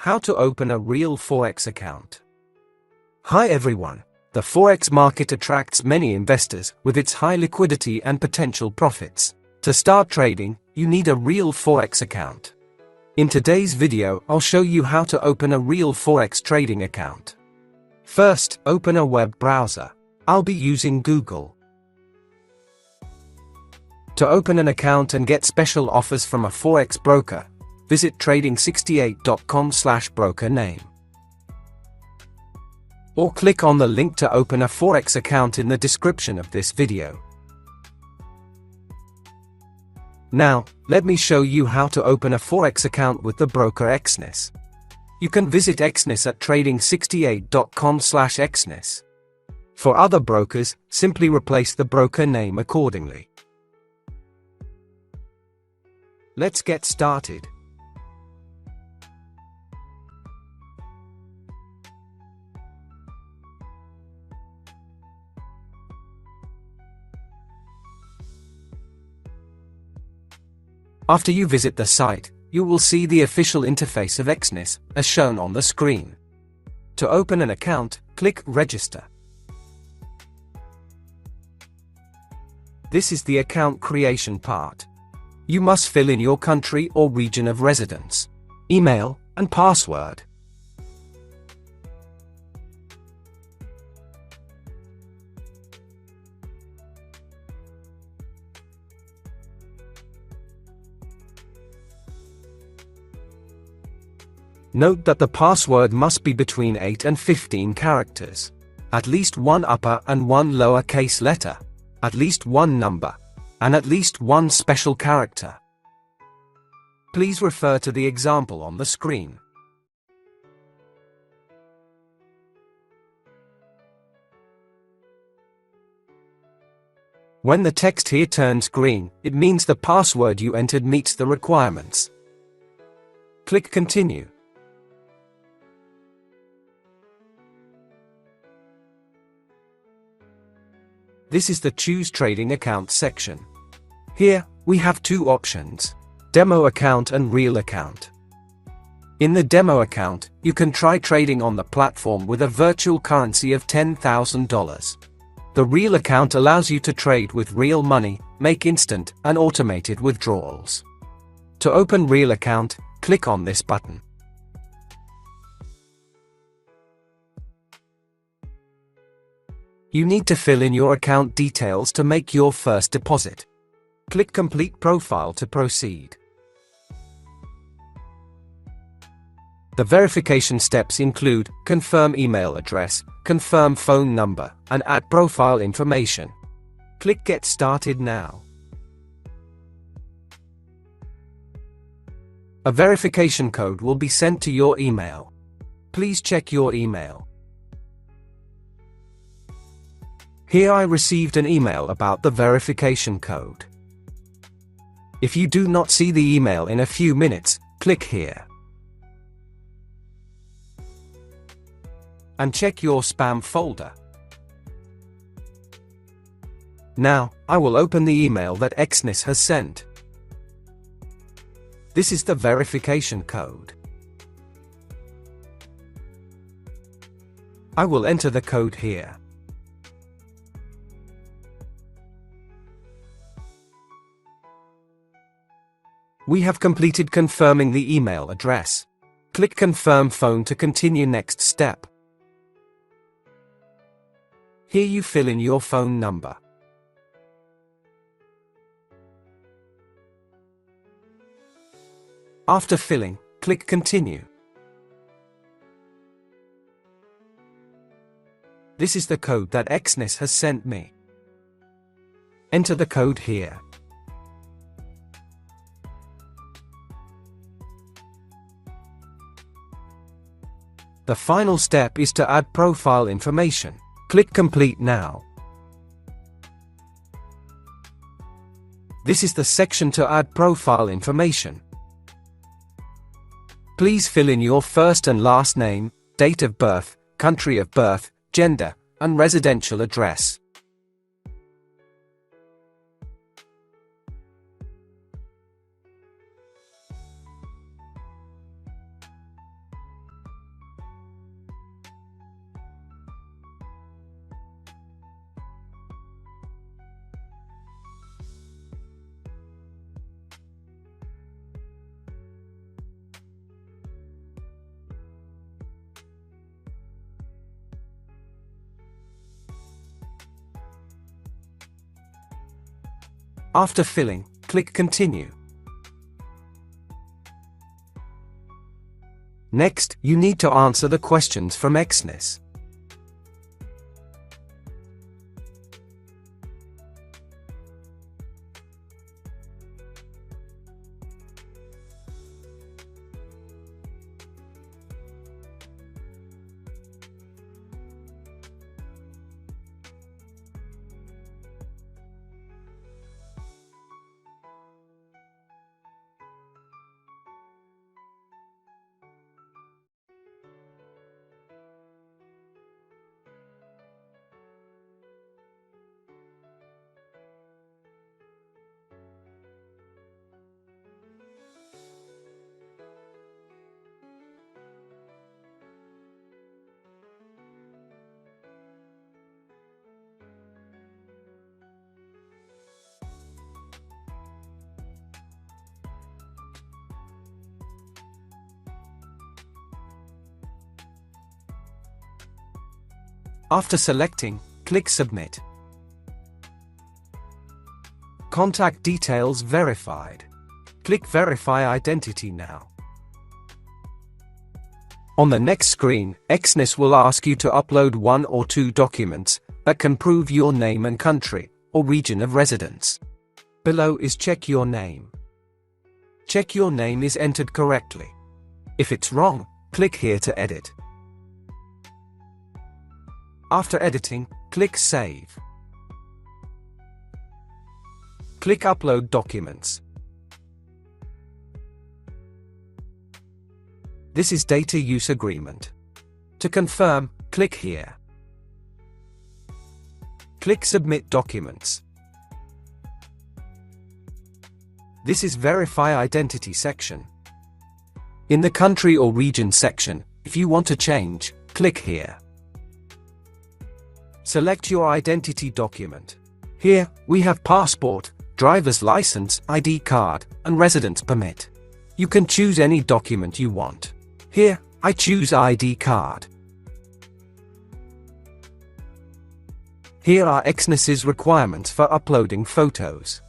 How to open a real Forex account. Hi everyone. The Forex market attracts many investors with its high liquidity and potential profits. To start trading, you need a real Forex account. In today's video, I'll show you how to open a real Forex trading account. First, open a web browser. I'll be using Google. To open an account and get special offers from a Forex broker, visit trading68.com/broker name. Or click on the link to open a Forex account in the description of this video. Now, let me show you how to open a Forex account with the broker Exness. You can visit Exness at trading68.com/Exness. For other brokers, simply replace the broker name accordingly. Let's get started. After you visit the site, you will see the official interface of Exness, as shown on the screen. To open an account, click Register. This is the account creation part. You must fill in your country or region of residence, email, and password. Note that the password must be between 8 and 15 characters. At least one upper and one lower case letter. At least one number. And at least one special character. Please refer to the example on the screen. When the text here turns green, it means the password you entered meets the requirements. Click Continue. This is the Choose Trading Account section. Here, we have two options: Demo Account and Real Account. In the Demo Account, you can try trading on the platform with a virtual currency of $10,000. The Real Account allows you to trade with real money, make instant and automated withdrawals. To open Real Account, click on this button. You need to fill in your account details to make your first deposit. Click Complete Profile to proceed. The verification steps include confirm email address, confirm phone number, and add profile information. Click Get Started now. A verification code will be sent to your email. Please check your email. Here I received an email about the verification code. If you do not see the email in a few minutes, click here. And check your spam folder. Now, I will open the email that Exness has sent. This is the verification code. I will enter the code here. We have completed confirming the email address. Click Confirm Phone to continue next step. Here you fill in your phone number. After filling, click Continue. This is the code that Exness has sent me. Enter the code here. The final step is to add profile information. Click Complete now. This is the section to add profile information. Please fill in your first and last name, date of birth, country of birth, gender, and residential address. After filling, click Continue. Next, you need to answer the questions from Exness. After selecting, click Submit. Contact details verified. Click Verify Identity now. On the next screen, Exness will ask you to upload 1 or 2 documents that can prove your name and country, or region of residence. Below is Check Your Name. Check your name is entered correctly. If it's wrong, click here to edit. After editing, click Save. Click Upload Documents. This is Data Use Agreement. To confirm, click here. Click Submit Documents. This is Verify Identity section. In the Country or Region section, if you want to change, click here. Select your identity document. Here, we have passport, driver's license, ID card, and residence permit. You can choose any document you want. Here, I choose ID card. Here are Exness's requirements for uploading photos.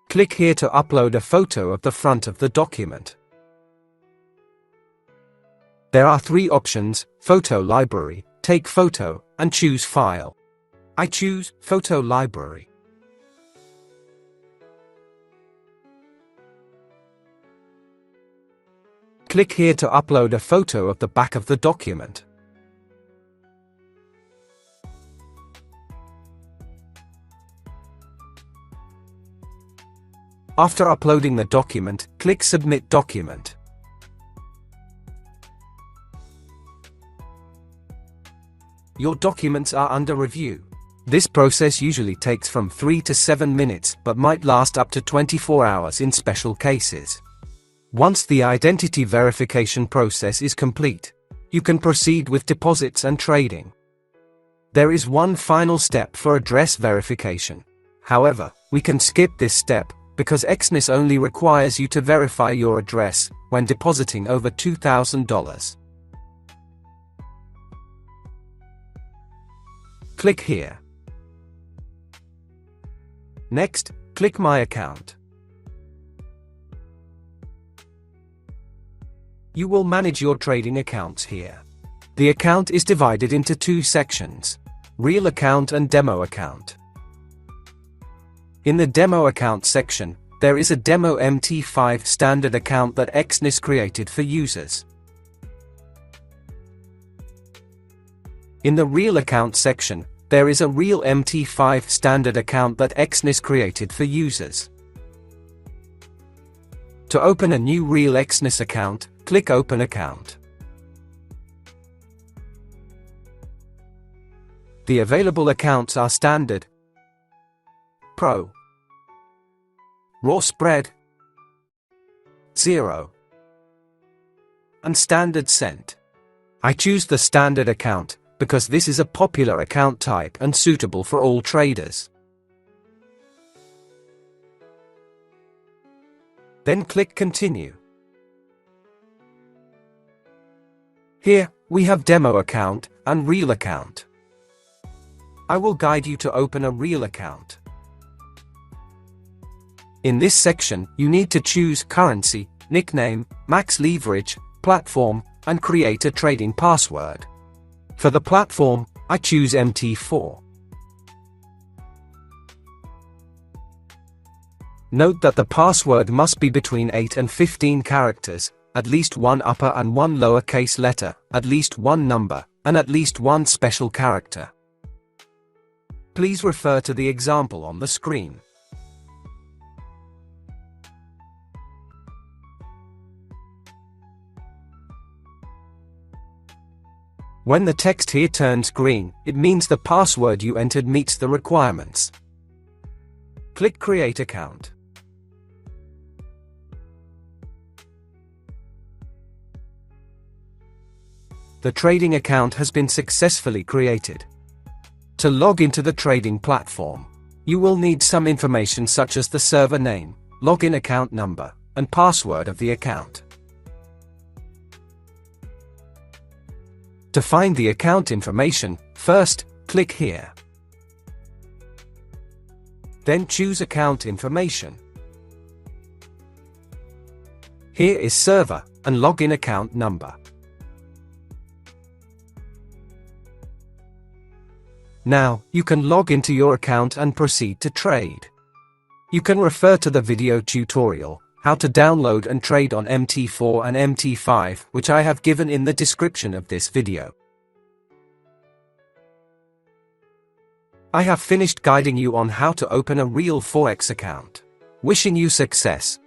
Click here to upload a photo of the front of the document. There are 3 options: Photo Library, Take Photo, and Choose File. I choose Photo Library. Click here to upload a photo of the back of the document. After uploading the document, click Submit Document. Your documents are under review. This process usually takes from 3 to 7 minutes, but might last up to 24 hours in special cases. Once the identity verification process is complete, you can proceed with deposits and trading. There is one final step for address verification. However, we can skip this step, because Exness only requires you to verify your address when depositing over $2,000. Click here. Next, click My Account. You will manage your trading accounts here. The account is divided into 2 sections: Real Account and Demo Account. In the Demo Account section, there is a Demo MT5 standard account that Exness created for users. In the Real Account section, there is a Real MT5 standard account that Exness created for users. To open a new Real Exness account, click Open Account. The available accounts are Standard, Pro, Raw Spread, Zero, and Standard Cent. I choose the Standard account because this is a popular account type and suitable for all traders. Then click Continue. Here, we have Demo Account and Real Account. I will guide you to open a real account. In this section, you need to choose currency, nickname, max leverage, platform, and create a trading password. For the platform, I choose MT4. Note that the password must be between 8 and 15 characters, at least one upper and one lowercase letter, at least one number, and at least one special character. Please refer to the example on the screen. When the text here turns green, it means the password you entered meets the requirements. Click Create Account. The trading account has been successfully created. To log into the trading platform, you will need some information such as the server name, login account number, and password of the account. To find the account information, first, click here. Then choose Account Information. Here is server and login account number. Now, you can log into your account and proceed to trade. You can refer to the video tutorial, how to download and trade on MT4 and MT5, which I have given in the description of this video. I have finished guiding you on how to open a real Forex account. Wishing you success.